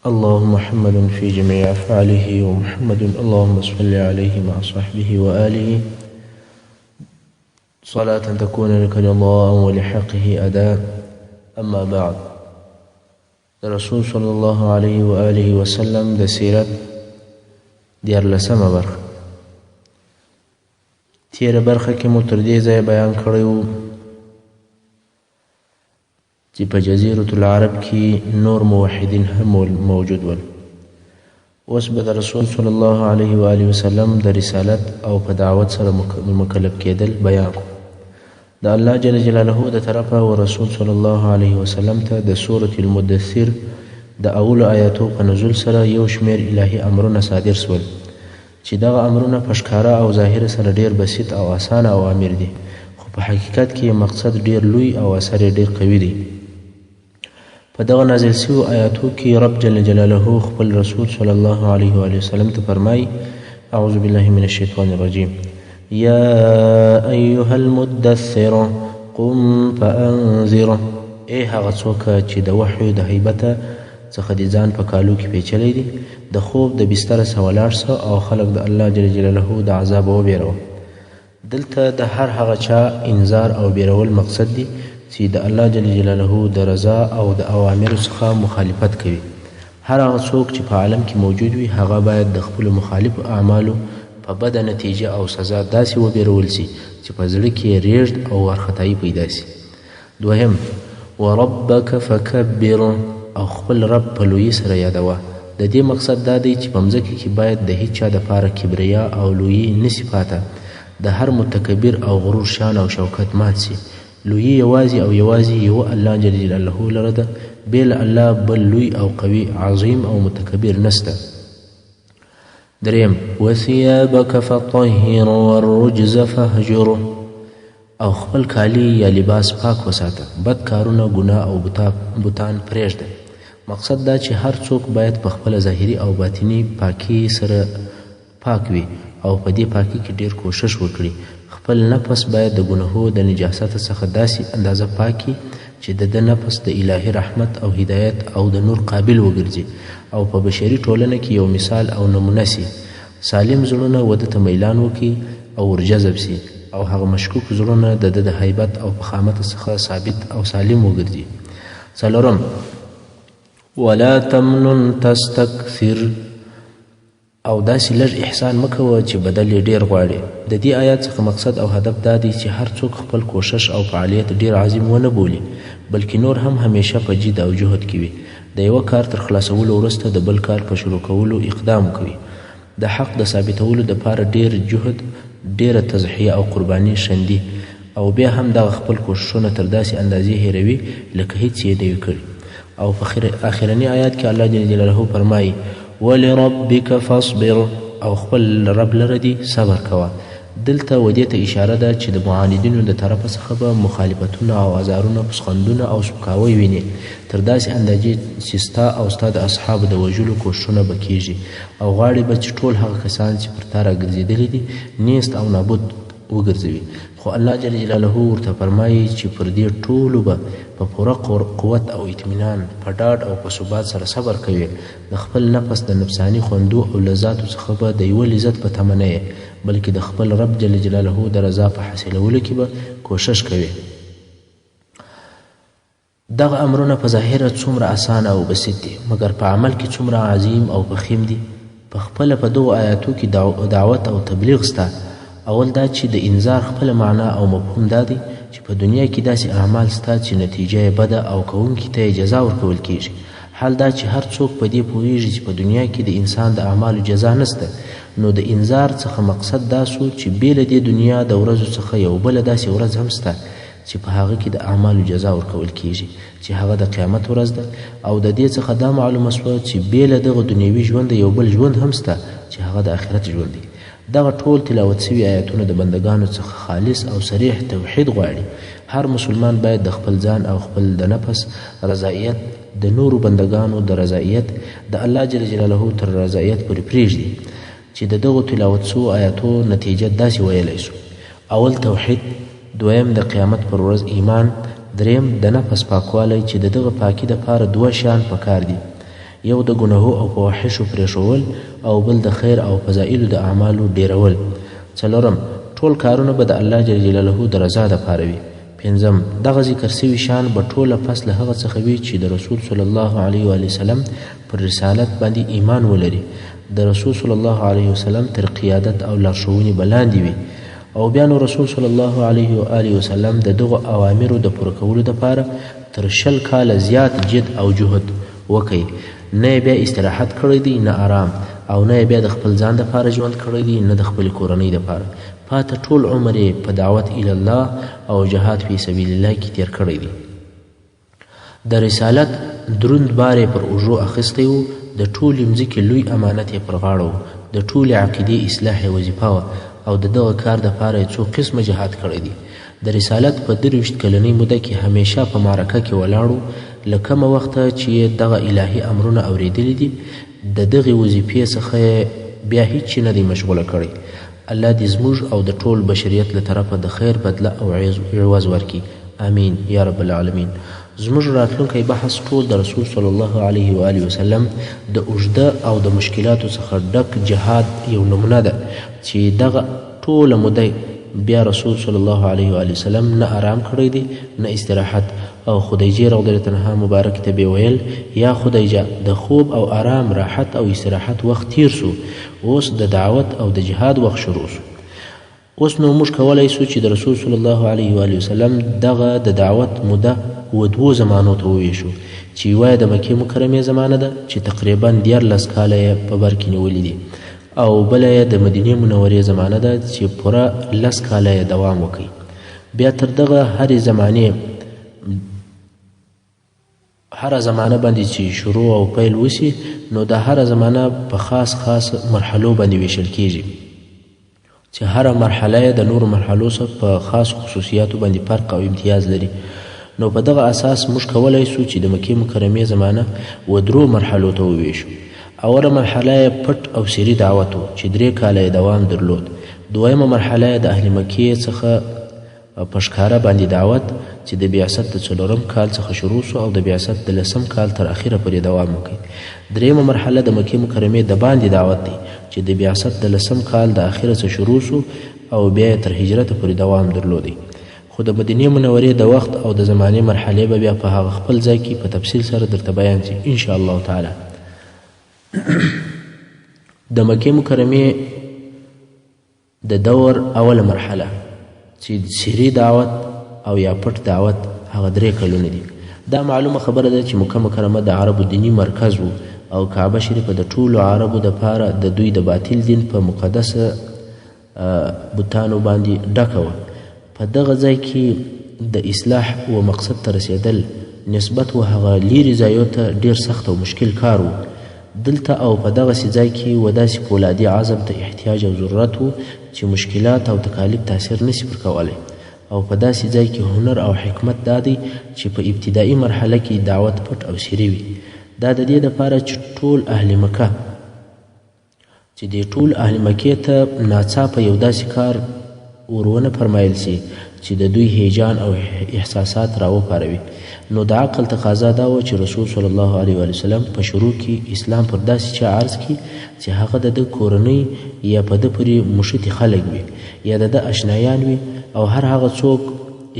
اللهم محمد في جميع أفعاله ومحمد اللهم صل عليه مع صحبه وآله صلاة تكون لك رضاء ولحقه أداء. أما بعد، رسول صلى الله عليه وآله وسلم د سیرت 14مه برخه. تیره برخه کې مو تر دې ځایه بیان کړی وو چې په جزیرة العرب کې نور موحدین هم موجود ول. اوس به د رسول صلی الله علیه و آله وسلم د رسالت او په دعوت سره مکلف کېدل بیان کړو. د الله جل جلاله د طرفه و رسول صلی الله علیه وسلم ته د سورة المدثر د اولو آیاتو په نزول سره یو شمیر الهي امرونه صادر سول چې دغه امرونه په ښکاره او ظاهر سره ډیر بسیط او اسانه اوامر دي، خو په حقیقت کې مقصد ډیر لوی او اثر ډیر قوي دی. په دغه نازل شویو آیاتو کې رب جل جلاله خپل رسول صلی الله علیه و آله وسلم ته فرمایي: اعوذ بالله من الشیطان الرجیم یا ایها المدثر قم فانذر. ای هغه څوک چې د وحی د هیبته څخه د ځان په کالو کې پیچلی دي، د خوب د بستر څخه ولاړ شه او خلق د الله جل جلاله د عذاب وبېروه. دلته د هر هغه چا انذار او بیرول مقصد دی چې د الله جل جلاله د رضا او د اوامرو څخه مخالفت کوي. هر هغه څوک چې په عالم کې موجود وي هغه باید د خپلو مخالفو اعمالو په بده نتیجه او سزا داسې وبېرول سي چې په زړه کې ریږد او وارخطایي پیدا سي. دوهم، وربک فکبر، او خپل رب په لویي سره یادوه. د دې مقصد دا دی چې په مځکه کې باید د هیچ چا دپاره کبریا او لویي نسي پاته. د هر متکبر او غرور شان او شوکت مات سي. لویي یوازې او یوازې یو الله جل جلاله لره ده، بې له الله بل لوی او قوي عظیم او متکبر نسته. دریم، وثیابک فطهر والرجز فهجر، او خپل کالی یا لباس پاک وساته، بد کارونه ګناه او بوتان پرېږده. مقصد دا چې هر څوک باید په خپله ظاهري او باطني پاکي سره پاک وي او په دې پاکي کې ډیر کوشش وکړي. خپل نفس باید د ګناهو د نجاست څخه داسې اندازه پاکي چې د نفس د الهي رحمت او هدایت او د نور قابل وګرځي او په بشري ټولنه کې یو مثال او نمونه سي. سالم زړونه وده ته میلان وکړي او ورجذب سي، او هغه مشکوک زړونه د هیبت او فخامت څخه ثابت او سالم وګرځي. څلورم، ولا تمنن تستكثر، او داسې لږ احسان مه کوه چې بدل یې ډیر غواړي. د دې آیات څخه مقصد او هدف دا دی چې هر څوک خپل کوشش او فعالیت ډیر عظیم ونه بولي، بلکې نور هم همیشه په جد او جهد کې وي. د یوه کار تر خلاصولو وروسته د بل کار په شروع کولو اقدام کوي. د حق د ثابتولو دپاره ډیر جهد، ډیره تضحیه او قرباني شندي، او بیا هم دغه خپل کوششونه تر داسې اندازې هیروي لکه هیڅ یې نه وي کړي. او په آخرني آیات کې الله جل جلاله فرمایي: ولربک فاصبر، او خپل رب لره دی صبر کوه. دلته ودې ته اشاره ده چې د معاندینو د طرفه څخه به مخالفتونه او ازارونه، پسخندونه او سپکاوی ویني تر داسې اندازې چې ستا او ستا د اصحابو د وژلو کوششونه به کیږي، او غواړي به چې ټول هغه کسان چې پر تا راګرځېدلي دي نیست او نابود وګرځوي. خو الله جل جلاله ورته فرمایي چې پر دې ټولو به په پوره قوت او اطمینان، په ډاډ او په ثبات سره صبر کوي. د خپل نفس د نفساني خوندو او لذاتو څخه به د یوه لذت په تمه نه یې، بلکې د خپل رب جل جلاله د رضا په حاصلولو کې به کوشش کوي. دغه امرونه په ظاهره څومره اسانه او بسیط دي، مګر په عمل کې څومره عظیم او فخیم دي. په خپله په دغو آیاتو کې دعوت او تبلیغ سته. اول دا چې د انذار خپله معنا او مفهوم دا دی چې په دنیا کې داسې اعمال سته چې نتیجه یې بده او کوونکي ته یې جزا ورکول کیږي. حال دا چې هر څوک په دې پوهیږي چې په دنیا کې د انسان د اعمالو جزا نسته، نو د انذار څخه مقصد دا سو چې بې له دې دنیا د ورځو څخه یو بله داسې ورځ هم سته چې په هغه کې د اعمالو جزا ورکول کیږي، چې هغه د قیامت ورځ ده. او د دې څخه دا معلومه سوه چې بې له دغه دنیوي ژوند یو بل ژوند هم سته چې هغه د آخرت ژوند دی. دغه ټول تلاوت شوي آیاتونه د بندگانو څخه خالص او صریح توحید غواړي. هر مسلمان باید د خپل ځان او خپل د نفس رضایت د نورو بندگانو د رضایت د الله جل جلاله تر رضایت پورې پرېږدي. چې د دغو تلاوت شوو آیاتو نتیجه داسې ویلی شو: اول توحید، دویم د قیامت پر ورځ ایمان، دریم د نفس پاکوالی چې د دغه پاکي دپاره دوه شیان پکار دي. یو د ګناهو او فواحشو پرېښول او بل د خیر او فضایلو د اعمالو ډیرول. څلورم ټول کارونه به د الله جل جلاله د رضا دپاره وي. پنځم دغه ذکر سوي شیان به ټوله پس له هغه څخه وي چې د رسول صلی الله علیه و وسلم پر رسالت باندې ایمان ولري، د رسول صلی الله علیه وسلم تر قیادت او لارښوونې به لاندې وي، او بیا نو رسول صلی الله علیه و آله وسلم د دغو اوامرو د پوره کولو دپاره تر 20 کاله زیات جد او جهد وکړي. نه بیا استراحت کړی دی، نه آرام، او نه بیا د خپل ځان دپاره ژوند کړی دی، نه د خپلې کورنۍ دپاره. پاته ټول عمر یې په دعوت الله او جهاد فی سبیل الله کې تیر کړی دی. د رسالت دروند بار یې پر اوږو اخیستی و، د ټولې مځکې لوی امانت یې پر غاړه و، د ټولې عقیدې اصلاح یې وظیفه وه، او د دغه کار دپاره یې 2 قسمه جهاد کړی دی. د رسالت په 23 کلنۍ موده کې همیشه په معرکه کې ولاړو، له کومه وخته چې دغه الهي امرونه اوریدلی دي، د دغې وظیفې څخه بیا هیڅ نه دی مشغوله کړی. الله دې زموږ او د ټول بشریت له طرفه د خیر بدله او عوض ورکړي. امین یا رب العالمین. زموږ راتلونکی بحث ټول د رسول صلی الله علیه و آله وسلم د اوږده او د مشکلاتو څخه ډک جهاد یو نمونه ده چې دغه ټوله موده بیا رسول صلی الله علیه و آله وسلم نه آرام کړی دی، نه استراحت. او خدیجې رضی الله عنها مبارک ته به ویل یا خدیجه د خوب او آرام، راحت او استراحت وخت تیر سو، اوس د دعوت او د جهاد وخت شروع سو. اوس نو موږ کولی سو چې د رسول صلی الله علیه و آله وسلم دغه د دعوت موده و 2 زمانو ته وویشو، چې یوه د مکې مکرمې زمانه ده چې تقریبا 14 کاله یې په بر کې نیولي دي، او بله یې د مدینې منورې زمانه ده چې پوره 10 کاله یې دوام وکړي. بیا تر دغه هره زمانه باندې چې شروع او پیل وسی، نو د هره زمانه په خاص مرحلو باندې ویشل کیږي، چې هره مرحله د نورو مرحلو څخه په خاص خصوصیاتو باندې فرق او امتیاز لري. نو په دغه اساس موږ کولی سو چې د مکې مکرمې زمانه و 3 مرحلو ته وویشو. اوله مرحله پټ او سری دعوت و چې 3 کاله دوام درلود. دویمه مرحله د اهل مکې څخه په ښکاره باندې دعوت چې د بعثت د 4م کال څخه شروع سو او د بعثت د 10م کال تر اخره پورې دوام وکړي. دریمه مرحله د مکې مکرمې د باندې دعوت دی چې د بعثت د 10م کال د اخره څخه شروع سو او بیا تر هجرت پورې دوام درلودی. خو د مدینې منورې د وخت او د زمانې مرحلې به بیا په هغه خپل ځای کې په تفصیل سره درته بیان شي ان شاء الله تعالی. د مکې مکرمې د دور اوله مرحله چې سری دعوت او یا پټ دعوت هغه 3 کلونه دي. دا معلومه خبره ده چې مکه مکرمه د عربو دینی مرکز و او کعبه شریفه د ټولو عربو دپاره د دوی د باطل دین په مقدسه بوتانو باندې ډکه وه. په دغه ځای کې د اصلاح و مقصد ته رسېدل نسبت و هغه لیرې ځایو ته ډېر سخت او مشکل کار و. دلته او په دغسې ځای کې و داسې فولادي عزم ته احتیاج او ضرورت و چې مشکلات او تکالیف تاثیر نشي پر کولی. او په داسې ځای کې هنر او حکمت دا دی چې په ابتدایي مرحله کې دعوت پټ او سری وي. دا د دې دپاره چې ټول اهل مکه چې د ټول اهل مکې ته ناڅاپه یو داسې کار ورونه فرمایل سي چې د دوی هیجان او احساسات راوپاروي. نو د عقل تقاضا دا و چې رسول صلی الله علیه و سلم په شروع کې اسلام پر داسې چا عرض کړي چې هغه د ده کورنۍ یا په ده پورې مشتي خلک وي یا د ده اشنایان وي، او هر هغه څوک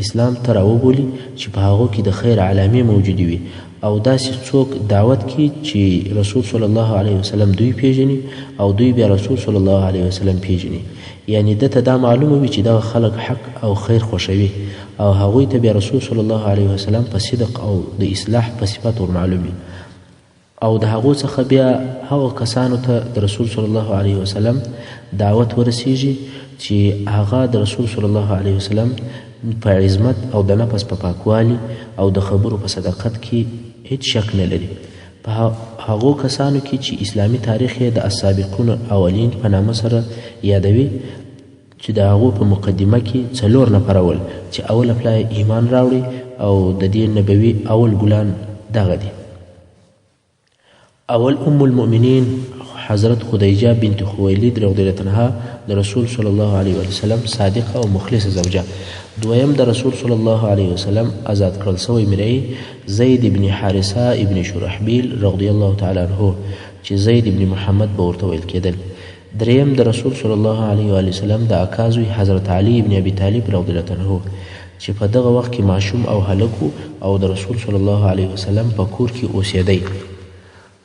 اسلام ته راوبولي چې په هغو کې د خیر علامې موجودې وي، او داسې څوک دعوت کړي چې رسول صلی الله علیه وسلم دوی پیژني او دوی بیا رسول صلی الله علیه وسلم پیژني. یعنی دته دا معلومه وي چې دغه خلک حق او خیر خوښوي، او هغوی ته بیا رسول صلی الله علیه وسلم په صدق او د اصلاح په صفت ور معلوم وي، او د هغو څخه بیا هغو کسانو ته د رسول صلی الله علیه وسلم دعوت ورسیږي چې هغه د رسول صلی الله علیه وسلم په عظمت او د نفس په پاکوالي او د خبرو په صداقت کې هیڅ شک نه لري. په هغو کسانو کې چې اسلامي تاریخ یې د السابقون اولین په نامه سره یادوي، چې د هغو په مقدمه کې 4 نفر ول چې اول پلای ایمان راوړي او د دین نبوي اول ګلان دغه دي. اول ام المؤمنین حضرت خدیجه بنت خویلد رضی الله عنها د رسول صلی الله علیه وسلم صادقه او مخلصه زوجه. دویم د رسول صلی الله علیه وسلم آزاد کړل سوی مریی زید ابن حارثه ابن شرحبیل رضی الله تعالی عنه چې زید ابن محمد به ورته ویل کېدل. دریم د رسول صلی الله علیه وسلم د اکا زوی حضرت علی ابن ابي طالب رضی الله عنه چې په دغه وخت کې معصوم او هلک او د رسول صلی الله علیه وسلم په کور کې اوسېدی.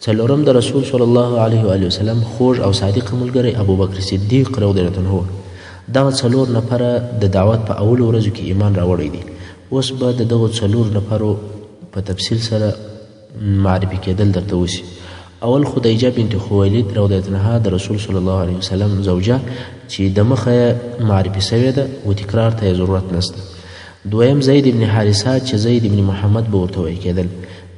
څلورم د رسول صلی الله علیه وسلم خوږ او صادق ملګری ابوبکر صدیق رضی الله عنه. دغه څلور نفره د دعوت په اولو ورځو کې ایمان راوړی دي. اوس به د دغو څلور نفرو په تفصیل سره معرفي کېدل درته وشي. اول خدیجه بنت خویلد رضی الله عنها د رسول صلی الله علیه وسلم زوجه چې د مخه معرفي سوې ده و تکرار ته ضرورت نشته. دویم زید ابن حارثه چې زید ابن محمد به ورته ویل کېدل.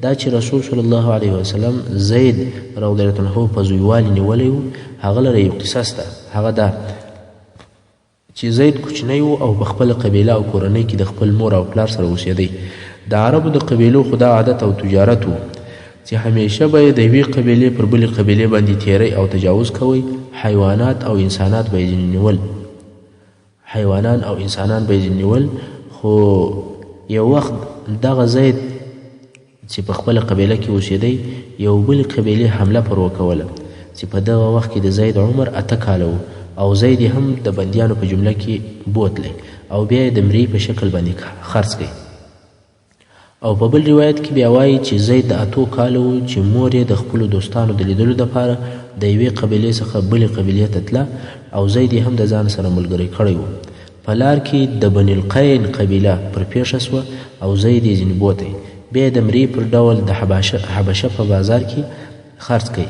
دا چې رسول صلی الله علیه وسلم زید رضی الله عنه په زویوالي نیولی و هغه لره یو قصه سته. هغه دا چې زید کوچنی و او په خپله قبیله او کورنۍ کې د خپل مور او پلار سره اوسېدی. د عربو د قبیلو خو دا عادت او تجارت و چې همیشه به یې د یوې قبیلې پر بلې قبیلې باندې تیری او تجاوز کوئ. حیوانان او انسانان به یې نیول. خو یو وخت دغه زید چې په خپله قبیله کې اوسېدی یو بلې قبیلې حمله پر وکوله چې په دغه وخت کې د زید عمر 8 کاله و او زید هم د بندیانو په جمله کې بوتلی او بیا یې د مریی په شکل باندې خرڅ کړي. او په بل روایت کې بیا وایي چې زید د 8 کاله و چې مور یې د خپلو دوستانو د لیدلو دپاره د یوې قبیلې څخه بلې قبیلې ته تله او زید یې هم د ځان سره ملګری کړی و. په لار کې د بني القین قبیله پر پیښه سوه او زید یې ځینې بوتی. بیا د مریی پر ډول د حبشه په بازار کې خرڅ کړي.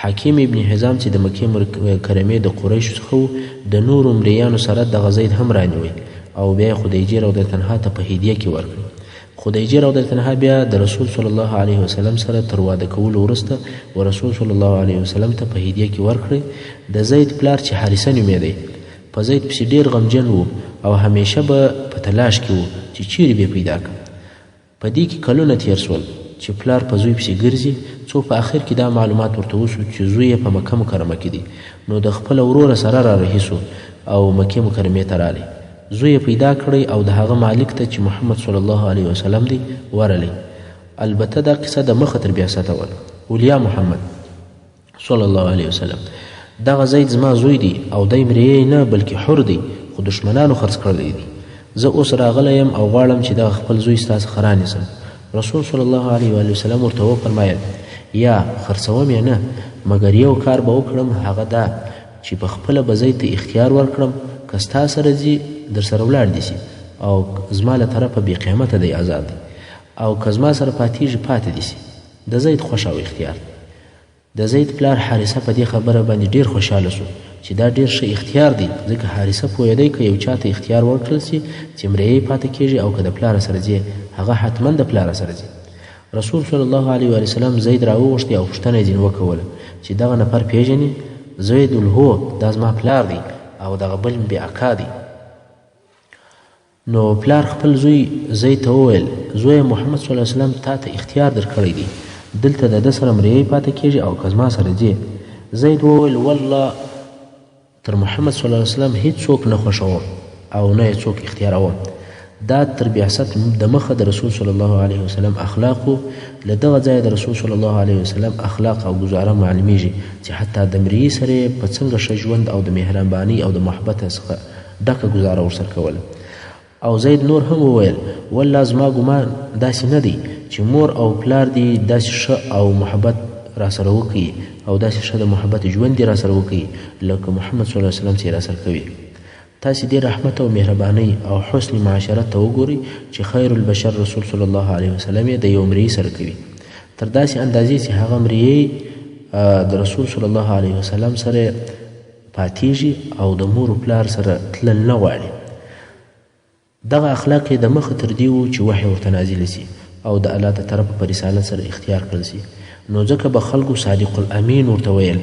حکیم ابن حزام چې د مکې مکرمې د قریشو څخه و د نورو مرییانو سره دغه زید هم رانیوی او بیا یې خدیجې رضی الله عنها ته په هدیه کې ورکړي. خدیجې رضی الله عنها بیا د رسول صلی الله علیه وسلم سره تر واده کولو وروسته و رسول صلی الله علیه وسلم ته په هدیه کې ورکړي. د زید پلار چې حارثه نومېدی په زید پسې ډېر غمجن و او همیشه به په تلاش کې و چې چیرې به پیدا کړم. په دې کې کلونه تیر سول چې پلار په زوی پسې ګرځي څو په آخر کې دا معلومات ورته وشو چې زوی یې په مکه مکرمه کې دی. نو د خپله وروره سره را رهي سو او مکې مکرمې ته رالی. زوی یې پیدا کړی او د هغه مالک ته چې محمد صلی الله علیه وسلم دی ورلی. البته دا قصه د مخه تر بیاسته وله. ولیا محمد صلی الله علیه وسلم دغه زید زما زوی دی او دی مریی نه بلکې حر دی خو دشمنانو خرڅ کړلی دی. زه اوس راغلی یم او غواړم چې دغه خپل زوی ستا څخه رانیسم. رسول صلی الله علیه وسلم ورته وفرمایل یا خرڅوم یا نه مګر یو کار به وکړم هغه دا چې په خپله به زید ته اختیار ورکړم که ستا سره ځي در سره ولاړ دي سي او زما له طرفه بې قیمته دی آزاد دی او که زما سره پاتېږي پاتې دي سي. د زید خوښ او اختیار. د زید پلار حارثه په دې خبره باندې ډېر خوشحاله سو چې دا ډېر ښه اختیار دی ځکه حارثه پوهېدی که یو چا ته اختیار ورکړل سي چې مریی پاتې کېږي او که د پلاره سره ځي هغه حتما د پلاره سره ځي. رسول صلی الله علیه وسلم زید راوغوښتې او پوښتنه یې ځینې وکوله چې دغه نفر پیژنې؟ زید هو دا زما پلار دی او دغه بل مې اکا دی. نو پلار خپل زوی زید ته وویل زویه محمد صلی الله علیه وسلم تا ته اختیار درکړی دی دلته د ده سره مریی پاتې کېږي او که زما سره ځې. زید وویل والله تر محمد صلی الله علیه وسلم هیڅوک نه خوښوم او نه یې څوک اختیاروم. دا تر بعثت د مخه د رسول صلی الله علیه وسلم اخلاقو. له دغه ځایه د رسول صلی الله علیه وسلم اخلاق او ګزاره معلومیږي چې حتی د مریی سره په څنګه ښه ژوند او د مهربانۍ او د محبت څخه ډکه ګزاره ورسره کوله. او زید نور هم وویل والله زما ګمان داسې نه دی چې مور او پلار دي داسې ښه او محبت را سره وکړي او داسې ښه د محبت ژوند دي را سره وکړي لکه محمد صلی الله علیه وسلم چې را سره کوي. تاسې دې رحمت او مهربانۍ او حسن معاشرت ته وګورئ چې خیر البشر رسول صلی الله علیه وسلم یې د یو مریی سره کوي تر داسې اندازې چې هغه مریی د رسول صلی الله علیه وسلم سره پاتېږي او د مور و پلار سره تلل نه غواړي. دغه اخلاق یې د مخه تر دې و چې وحی ورته نازل سي او د الله د طرفه په رسالت سره اختیار کړل سي. نو ځکه به خلکو صادق الامین ورته ویل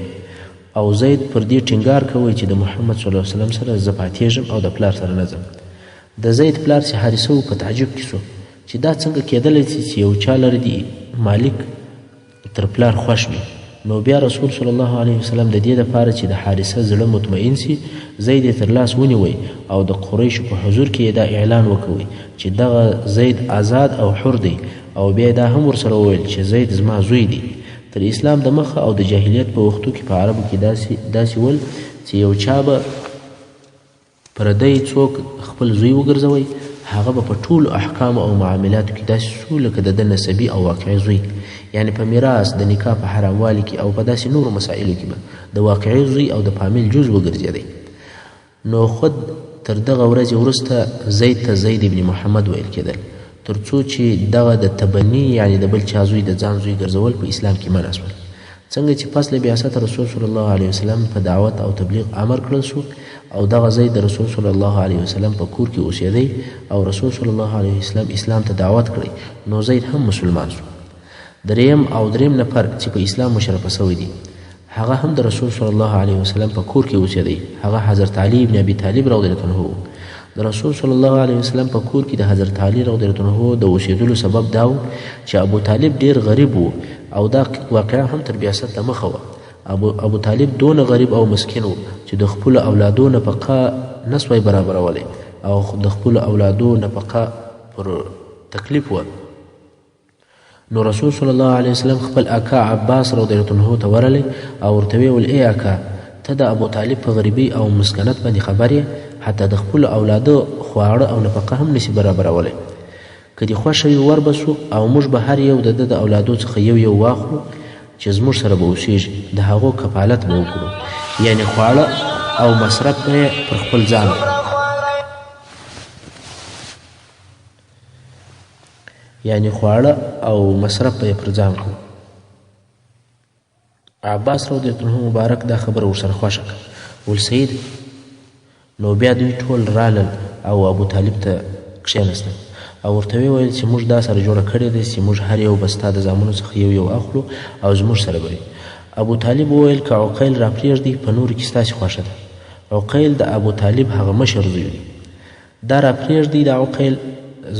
او زید پر دې ټینګار کوي چې د محمد صلی الله علیه وسلم سره زه پاتېږم او د پلار سره نه ځم. د زید پلار چې حارثه و په تعجب کې سو چې دا څنګه کېدلی سي چې یو چا لره دي مالک تر پلار خوښ وي. نو بیا رسول صلی الله علیه وسلم د دې دپاره چې د حارثه زړه مطمئن سي زید یې تر لاس ونیوی او د قریشو په حضور کې دا اعلان وکوي چې دغه زید آزاد او حر دی او بیا دا هم ورسره وویل چې زید زما زوی دی. تر اسلام د مخه او د جاهلیت په وختو کې په عربو کې داسې ول چې یو چا به پردی څوک خپل زوی وګرځوي هغه به په ټولو احکامو او معاملاتو کې داسې سو لکه د ده نسبي او واقعي زوی، یعنی په میراث د نکاح په حراموالي کې او په داسې نورو مسایلو کې به د واقعي زوی او د فامیل جز وګرځېدی. نو خود تر دغه ورځې وروسته زید ته زید ابن محمد ویل کېدل تر څو چې دغه د تبني یعنی د بل چا زوی د ځان زوی ګرځول په اسلام کې منع شول. څنګه چې پس له بعثت رسول صلی الله علیه وسلم په دعوت او تبلیغ امر کړل شو او دغه زید د رسول صلی الله علیه وسلم په کور کې اوسېدی او رسول صلی الله علیه وسلم اسلام ته دعوت کړی نو زید هم مسلمان شو. دریم نفر چې په اسلام مشرفه شوی دی هغه هم د رسول صلی الله علیه وسلم په کور کې اوسېدی. هغه حضرت علی ابن ابي طالب رضی الله عنه د رسول صلی الله علیه وسلم په کور کې د حضرت علی رضی الله عنه د اوسېدلو سبب دا و چې ابو طالب ډیر غریب و او دا واقعا هم تر بعثت د مخه وه. ابو طالب دونه غریب او مسکین و چې د خپلو اولادو نفقه نسوی برابرولی او د خپلو اولادو نفقه پر تکلیف و. نو رسول صلی الله علیه وسلم خپل اکا عباس رضی الله عنه ته ورغلی او ورته ویې ویل ای اکا ته د ابو طالب په غریبۍ او مسکنت باندې خبر یې حتی د خپلو اولادو خواړه او نفقه هم نشي برابرولی. که دې خوښه وي وربسو او موږ به هر یو د ده د اولادو څخه یو واخلو چې زموږ سره به اوسېږي د هغو کفالت به وکړو یعنی خواړه او مصرف به یې پر خپل ځان کړو. عباس رضی الله عنه مبارک دا خبره ورسره خوښه کړه. ول سید نو بیا دوی ټول رالل او ابو طالب ته کښېنستل او ورته ویل چې موږ دا سره جوړه کړې ده چې موږ هر یو به ستا د زامنو څخه یو اخلو او زموږ سره به وي. ابو طالب وویل که عقیل راپرېږدي په نورو کې ستاسې خوښه ده. عقیل د ابو طالب هغه مشر زوی دی. دا راپرېږدي د عقیل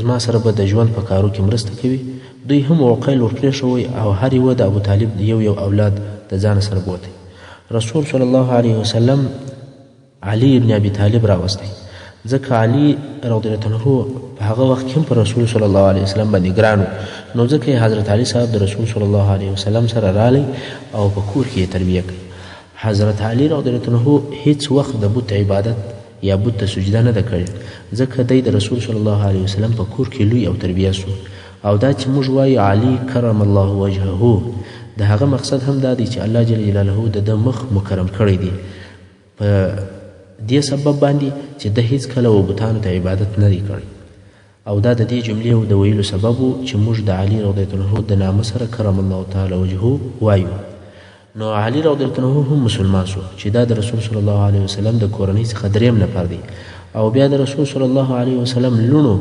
زما سره به د ژوند په کارو کې مرسته کوي. دوی هم عقیل ورپرېښوی او هر یوه د ابو طالب د یو اولاد د ځان سره بوتی. رسول صلی الله علیه وسلم علی ابن ابي طالب راوستی ځکه علی رضی الله عنه په هغه وخت کې هم پر رسول صلی الله علیه وسلم باندې ګران و نو ځکه یې حضرت علی صاحب د رسول صلی الله علیه وسلم سره رالی او په کور کې یې تربیه کړی. حضرت علی رضی الله عنه هیڅ وخت د بت عبادت یا بت ته سجده نه ده کړې ځکه دی د رسول صلی الله علیه وسلم په کور کې لوی او تربیه سو. او دا چې موږ وایو علی کرم الله وجهه د هغه مقصد هم دا دی چې الله جل جلاله د ده مخ مکرم کړی دی په دې سبب باندې چې ده هیڅ کله و بتانو ته عبادت نه دی کړی. او دا د دې جملې د ویلو سبب و چې موږ د علي رضی الله عنه د نامه سره کرم الله تعالی وجهه وایو. نو علي رضی الله عنه هم مسلمان شو چې دا د رسول صلی الله علیه وسلم د کورنۍ څخه دریم نفر دی. او بیا د رسول صلی الله علیه وسلم لونو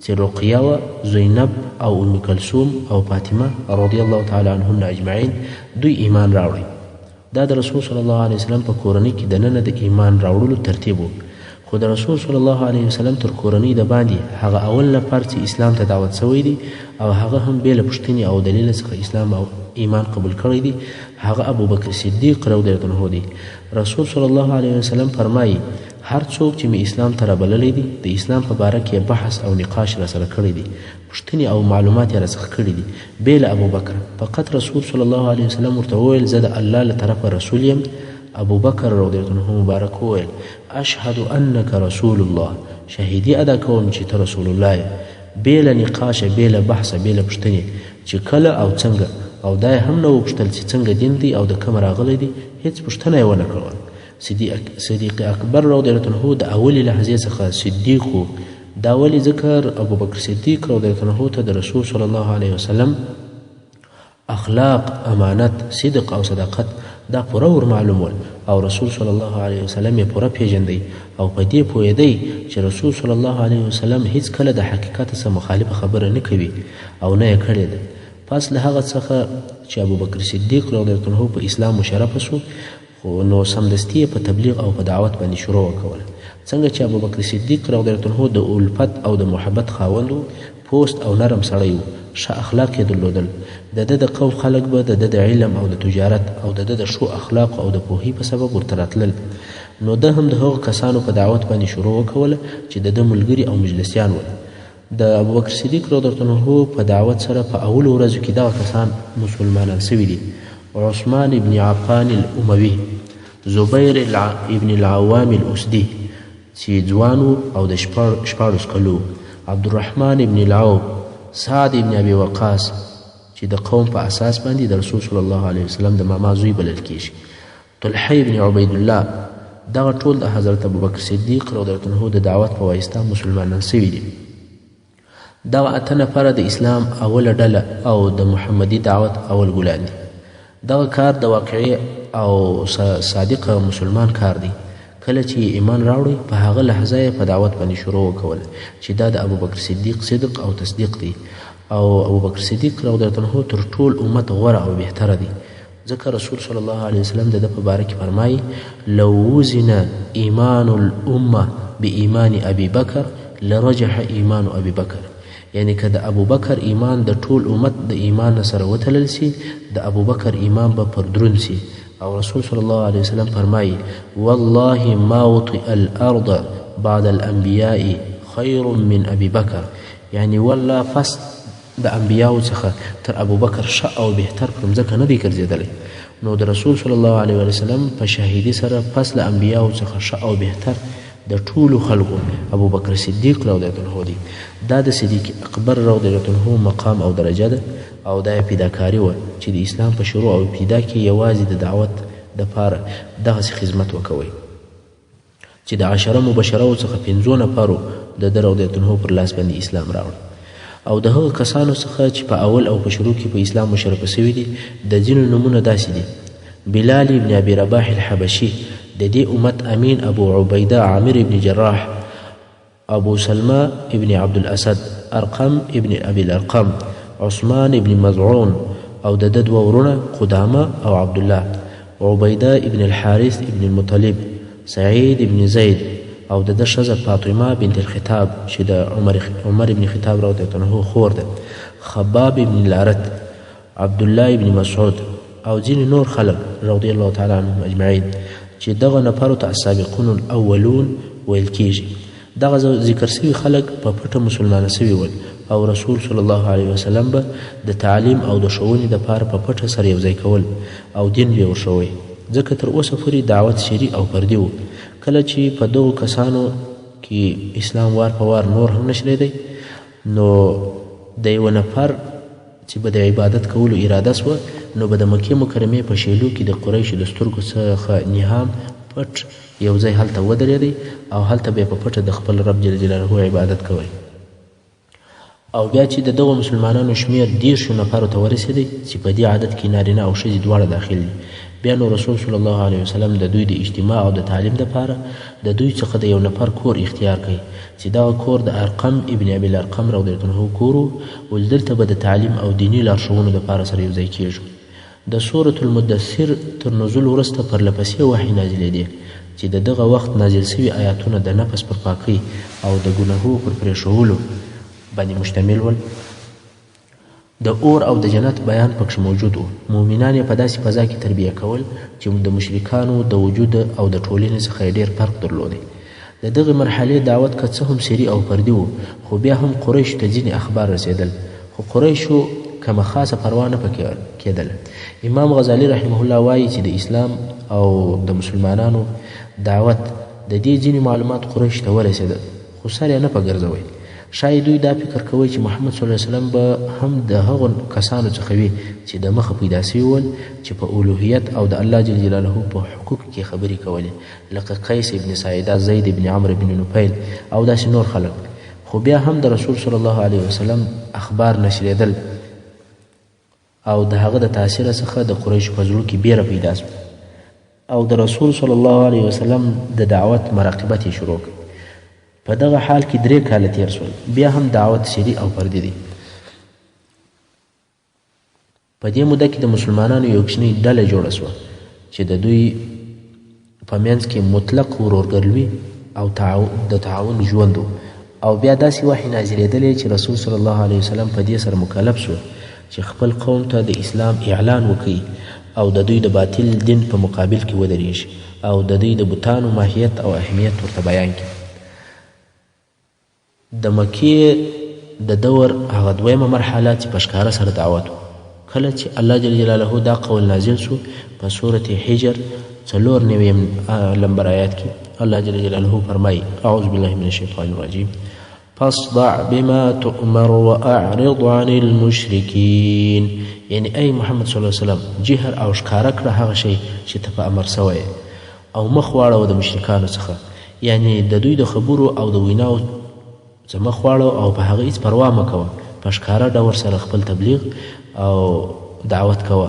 چې رقیه وه، زینب او ام کلثوم او فاطمه رضی الله تعالی عنهن اجمعین دوی ایمان راوړی. دا د رسول صلی الله علیه وسلم په کورنۍ کې دننه د ایمان راوړلو ترتیب و. خو د رسول صلی الله علیه وسلم تر کورنۍ د باندې هغه اول نفر چې اسلام ته دعوت شوی دی او هغه هم بې له پوښتنې او دلیل څخه اسلام او ایمان قبول کړی دی هغه ابوبکر صدیق رضی الله عنه دی. رسول صلی الله علیه وسلم فرمایي هر څوک چې مې اسلام ته رابللی دی د اسلام په باره کې بحث او نقاش راسره کړی دی، پوښتنې او معلومات یې راڅخه کړي دي بې له ابوبکر. فقط رسول صلی الله علیه وسلم ورته وویل زه د الله له طرفه رسول یم. ابوبکر رضی الله عنه مبارک وویل اشهد انک رسول الله، شهیدي ادا کوم چې ته رسول الله یې، بې له نقاشه بې له بحثه بې له پوښتنې چې کله او څنګه. او دا یې هم نه وپوښتل چې څنګه دین دی او د کوم راغلی دی، هېڅ پوښتنه یې ونه کړله. صدیق اکبر رضی الله عنه د اولې لحظې څخه صدیق و. دا ولې ذکر ابوبکر صدیق رضی الله عنه ته د رسول صلی الله علیه وسلم اخلاق، امانت، صدق او صداقت دا پوره ور معلوم ول او رسول صلی الله علیه وسلم یې پوره پیژندی او په دې پوهېدی چې رسول صلی الله علیه وسلم هیڅ کله د حقیقت سره مخالفه خبره نه کوي او نه یې کړې ده. پس له هغه څخه چې ابوبکر صدیق رضی الله عنه په اسلام مشرفه شو خو نو سمدستي په تبلیغ او په دعوت باندې شروع وکوله. څنګه چې ابوبکر صدیق رضی الله عنه د الفت او د محبت خاوند و، پوست او نرم سړی و، ښه اخلاق یې درلودل. د ده د قوم خلک به د ده د علم او د تجارت او د ده د ښو اخلاقو او د پوهې په سبب ورته راتلل. نو ده هم د هغو کسانو په دعوت باندې شروع وکوله چې د ده ملګري او مجلسیان ول. د ابوبکر صدیق رضی الله عنه په دعوت سره په اولو ورځو کې دغه کسان مسلمانان سوي دي: عثمان ابن عفان الاموي، زبیر ابن العوام الاسدي چې ځوان او د شپاړس کلو، عبدالرحمن ابن العوف، سعد ابن ابي وقاص چې د قوم په اساس باندې د رسول صلی الله علیه وسلم د ماما زوی بلل کیږي، طلحه ابن عبید الله. دغه ټول د حضرت ابوبکر صدیق رضی الله عنه د دعوت په واسطه مسلمانان سوي دي. دغه اته نفره د اسلام اوله ډله او د محمدي دعوت اول ګلان دي. دغه کار د واقعي او صادق مسلمان کار دی. کله چې ایمان راوړي په هغه لحظه یې په دعوت باندې شروع وکول چې دا د ابوبکر صدیق صدق او تصدیق دی، او ابوبکر صدیق رضی الله عنه تر ټول امت غوره او بهتره دی. ځکه رسول صلی الله علیه وسلم د ده په باره کې فرمایي: لو وزن ایمان الامه بایمان ابي بکر لرجح ایمان ابي بکر. یعنی که د ابوبکر ایمان د ټول امت د ایمان سره وتلل سي، د ابوبکر ایمان به پر دروند سي. او رسول صلی الله علیه وسلم فرمایي: والله ما وطئ الارض بعد الانبیاء خیر من ابي بکر. یعنی والله پس د انبیاو څخه تر ابوبکر ښه او بهتر پر مځکه نه دی ګرځېدلی. نو د رسول صلی الله علیه وسلم په شهیدي سره پس له انبیاو څخه ښه او بهتر د ټولو خلکو ابوبکر صدیق رضی الله عنه دی. دا د صدیق اکبر رضی الله عنه مقام او درجه ده، او دا یې پیداکاري وه چې د اسلام په شروع او ابتدا کې یوازې د دعوت دپاره دغسې خدمت وکوئ چې د 10 مبشرو څخه 5 نفرو د ده رضی الله عنه پر لاس باندې اسلام راوړ. او د هغه کسانو څخه چې په اول او په شروع کې په اسلام مشرفه سوي دي د ځینو نومونه داسې دي: بلال ابن ابي رباح الحبشي، د دې امت امین ابو عبیده عامر ابن جراح، ابو سلمہ ابن عبد الاسد، ارقم ابن ابي الارقم، عثمان ابن مزعون، او د ده دوه ورونه قدامه او عبدالله، عبیده ابن الحارث ابن المطلب، سعید ابن زید، او د ده ښځه فاطمه بنت الخطاب چې د عمر ابن خطاب رضی الله عنه خور ده، خباب ابن الارت، عبدالله ابن مسعود، او ځینې نور خلک رضی الله تعالی عنهم اجمعین چې دغه نفرو ته السابقون الاولون ویل کیږي. دغه ذکر سوي خلک په پټه مسلمانه سوي ول، او رسول صلی الله علیه وسلم به د تعلیم او د ښوونې دپاره په پټه سره یوځای کول او دین به یې ورښوی. ځکه تر اوسه پورې دعوت سري او فردي و. کله چې په دغو کسانو کې اسلام وار په وار نور هم نشریدی، نو د یوه نفر چې به د عبادت کولو اراده سوه، نو به د مکې مکرمې په شیلو کې د قریشو د سترګو څخه نهام پټ یو ځای هلته ودرېدی، او هلته به یې په پټه د خپل رب جل جلاله عبادت کوی. او بیا چې د دغو مسلمانانو شمیر 10 نفرو ته ورسېدی چې په دې عدد کې نارینه او ښځې دواړه داخل دي، بیا نو رسول صلی الله علیه وسلم د دوی د اجتماع او د تعلیم دپاره د دوی څخه د یو نفر کور اختیار کړي چې دغه کور د ارقم ابن ابي الارقم رضی الله عنه کور و. دلته به د تعلیم او دیني لارښوونو دپاره سره یوځای کیږو. د سورة المدثر تر نزول وروسته پرلپسې وحی نازلېدې چې د دغه وخت نازل سوي آیاتونه د نفس پر پاکۍ او د ګناهو پر پرېښولو باندې مشتمل ول. د اور او د جنت بیان پکښې موجود و. مؤمنان یې په داسې فضا کې تربیه کول چې د مشرکانو د وجود او د ټولنې څخه یې ډېر فرق درلودی. د دغې مرحلې دعوت که څه هم سري او فردي و، خو بیا هم قریشو ته ځینې اخبار رسېدل، خو قریشو کومه خاصه پروا نه پکې کېدله. امام غزالی رحمه الله وایي چې د اسلام او د مسلمانانو دعوت د دې ځینې معلومات قریشو ته ورسېدل، خو سر یې نه په ګرځوئ. شاید دوی دا فکر کوي چې محمد صلی الله علیه وسلم به هم د هغو کسانو څخه وي چې د مخه پیدا سوي ول چې په الوهیت او د الله جل جلاله په حقوق کې خبرې کولې، لکه قیس ابن ساعده، زید ابن عمرو ابن نفیل او داسې نور خلک. خو بیا هم د رسول صلی الله علیه وسلم اخبار نشریدل، او د هغه د تاثیر څخه د قریشو په زړه کې بیره پیدا سوه، او د رسول صلی الله علیه وسلم د دعوت مراقبت یې شروع کړ. په دغه حال کې 3 کاله تیر سول. بیا هم دعوت سري او فردي دی. په دې موده کې د مسلمانانو یو کوچنۍ ډله جوړه سوه چې د دوی په منځ کې مطلق ورورګلوي او د تعاون ژوند و، او بیا داسې وحی نازلېدلی چې رسول صلی الله علیه وسلم په دې سره مکلف شو چې خپل قوم ته د اسلام اعلان وکړي او د دوی د باطل دین په مقابل کې ودرېږي او د دوی د بوتانو ماهیت او اهمیت ورته بیان کړي. د مکې د دور هغه دویمه مرحله چې په ښکاره سره دعوت و. کله چې الله جل جلاله دا قول نازل شو په سورة حجر 4 نمبر آیات کې الله جل جلاله فرمایي اعوذ بالله من الشیطان الرجیم فاصدع بما تؤمر واعرض عن المشرکین. یعنی ای محمد صلی الله علیه وسلم جهر او ښکاره کړه هغه شی چې ته په امر سوی او مخ واړوه د مشرکانو څخه، یعنی د دوی د خبرو او د ویناو څه مخ واړوه او په هغه هېڅ پروا مه کوه، په ښکاره ډول سره خپل تبلیغ او دعوت کوه،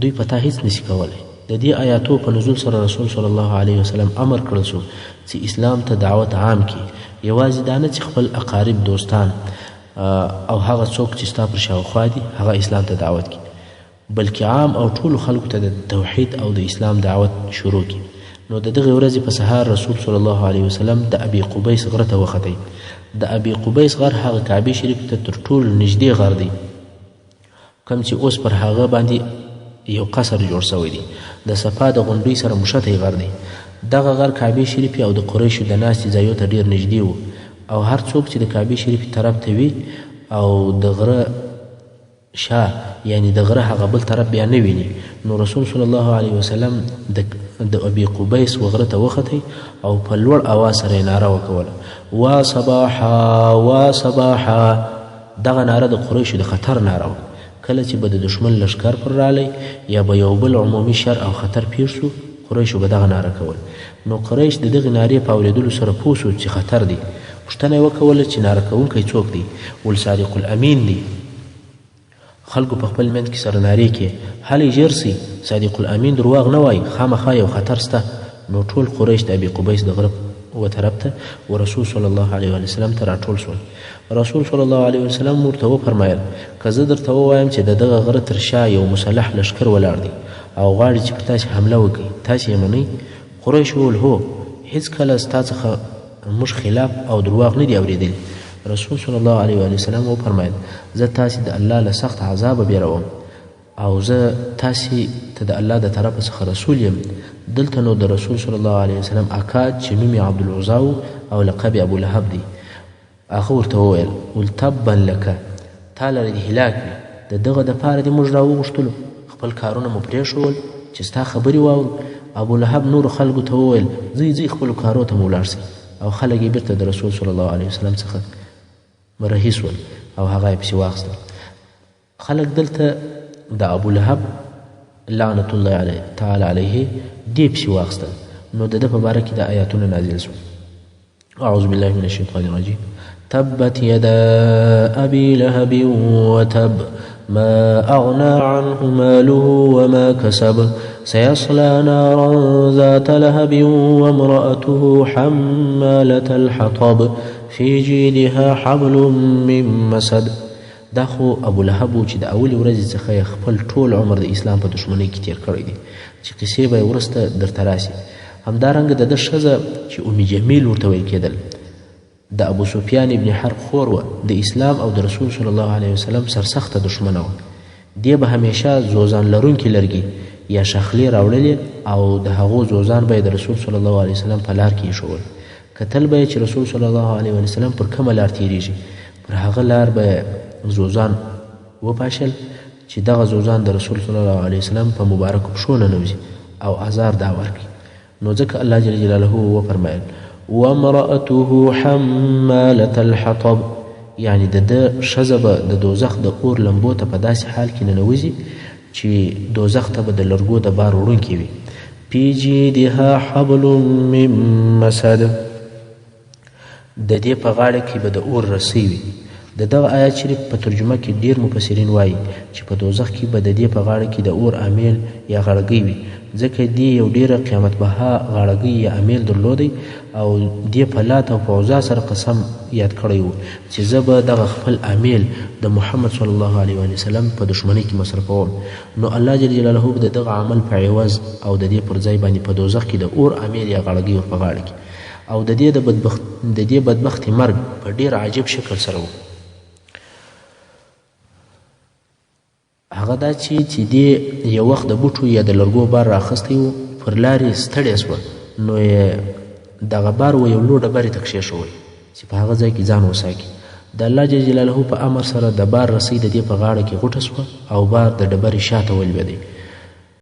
دوی په تا هېڅ نشي کولی. د دې آیاتو په نزول سره رسول صلی الله علیه وسلم امر کړل شو چې اسلام ته دعوت عام کړي، یوازې دا نه چې خپل اقارب دوستان او هغه څوک چې ستا پر شاوخوا دي هغه اسلام ته دعوت کړي، بلکې عام او ټولو خلکو ته د توحید او د اسلام دعوت شروع کړي. نو د دغې ورځې په سهار رسول صلی الله علیه وسلم د ابي قبیس غره ته وختئ. د ابي قبیس غر هغه کعبې شریف ته تر ټولو نږدې غر دی، کوم چې اوس پر هغه باندې یو قصر جوړ شوی دی. د صفا د غونډۍ سره مشتی غر دی. دغه غر کعبې شریفې او د قریشو د ناستې ځایو ته ډېر نږدې و او هر څوک چې د کعبې شریفې طرف ته وي او د غره شا یعنی د غره هغه بل طرف بیا نه ویني. نو رسول صلی الله علیه وسلم د ابي قبیس وغره ته وختئ او په لوړ اواز سره یې ناره وکوله وا صباحا وا صباحا. دغه ناره د قریشو د خطر ناره وه. کله چې به د دشمن لښکر پر رالی یا به یو بل عمومي شر او خطر پیښ شو قریشو به دغه ناره کول. نو قریش د دغې نارې په اورېدلو سره پوه شو چې خطر دی. پوښتنه یې وکوله چې ناره کوونکی څوک دی؟ ول صادق الامین دی. خلکو په خپل منځ کې سره نارې کې هلئ ژر سئ، صادق الامین درواغ نه وایي، خامخا یو خطر سته. نو ټول قریش د ابي قبیس د غره و طرف ته و رسول صلی الله علیه وسلم ته راټول شول. رسول صلی الله علیه وسلم ورته وفرمایل که زه درته ووایم چې د دغه غره تر شا یو مسلح لښکر ولاړ دی او غواړي چې پر تاسې حمله وکړي، تاسې یې منئ؟ قریش وویل هو، هېڅکله ستا څخه موږ خلاف او درواغ نه دي اورېدلي. رسول صلی الله علیه وسلم وفرمایل زه تاسې د الله له سخت عذابه بیروم او زه تاسې ته د الله د طرفه څخه رسول یم. دلته نو د رسول صلی الله علیه وسلم اکا چې نوم یې عبدالعزا او لقب ابو لهب دی هغه ورته وویل تبا لکه، تا لره دې هلاک وي، د دغه دپاره دې موږ راوغوښتلو، خپل کارونه مو پرېښول چې ستا خبرې واورو. ابو لهب نورو خلکو ته وویل ځئ ځئ خپلو کارو ته مو ولاړ سئ او خلک یې بېرته د رسول صلی الله علیه وسلم څخه رهي سول او هغه یې پسې واخیستل. خلک دلته د ابو لهب لعنت الله تعالی علیه دې پسې واخیستل. نو د ده په باره کې د آیاتونه نازل شو. اعوذ بالله من الشیطان الرجیم تبت یدا ابي لهب وتب ما اغنى عنه ماله وما كسب سيصلى نارا ذات لهب وامرأته حمالة الحطب في جيدها حبل من مسد. دا خو ابو لهب چې د اولې ورځې څخه یې خپل ټول عمر د اسلام په دښمنۍ کې تیر کړی دی چې قصې به یې وروسته درته راسي. همدارنګه د ده ښځه چې ام جمیل ورته ویل کېدل د ابو سفیان ابن حرب خور وه، د اسلام او د رسول صلی الله علیه وسلم سرسخته دښمنه وه. دې به همیشه زوزان لرونکي لرګي یا شخلې راوړلې او د هغو زوزان به یې د رسول صلی الله علیه وسلم په لار کې ایښول. کتل به یې چې رسول صلی الله علیه وسلم پر کومه لار تیریږي، پر هغه لار به زوزان وپاشل چې دغه زوزان د رسول صلی الله علیه وسلم په مبارکو پښو ننوځي او آزار دا ورکړي. نو ځکه الله جل جلاله وفرمایل وامرأته حمالة الحطب، یعنی د ده ښځه به د دوزخ د اور لمبو ته په داسې حال کې ننوځي چې دوزخ ته به د لرګو د بار وړونکې وي. فی جیدها حبل من مسد، د دې په غاړه کې به د اور رسۍ وي. د دغه آیات شریف په ترجمه کې ډیر مفسرین وایي چې په دوزخ کې به د دې په غاړه کې د اور امیل یا غړګۍ وي، ځکه دې یو ډیره قیامت بها غړګۍ یا امیل درلودی او دې په لات او په عزا سره قسم یاد کړی و چې زه به دغه خپل امیل د محمد صلی الله علیه وسلم په دښمنۍ کې مصرفوم. نو الله جل جلاله به د دغه عمل په عوض او د دې پر ځای باندې په دوزخ کې د اور امیل یا غړګۍ ور په غاړه کې او د دې بدبختي مرګ په ډیر عجیب شکل سره و. هغه دا چې دې یو وخت د بوټو یا د لرګو بار راخستی و، پر لارې ستړې سوه، نو یې دغه بار و یو لوی ډبرې ته کښېښوی چې په هغه ځای کې ځان وساکي. د الله جل جلاله په امر سره د بار رسۍ د دې په غاړه کې غوټه سوه او بار د ډبرې شاته ولوېدی.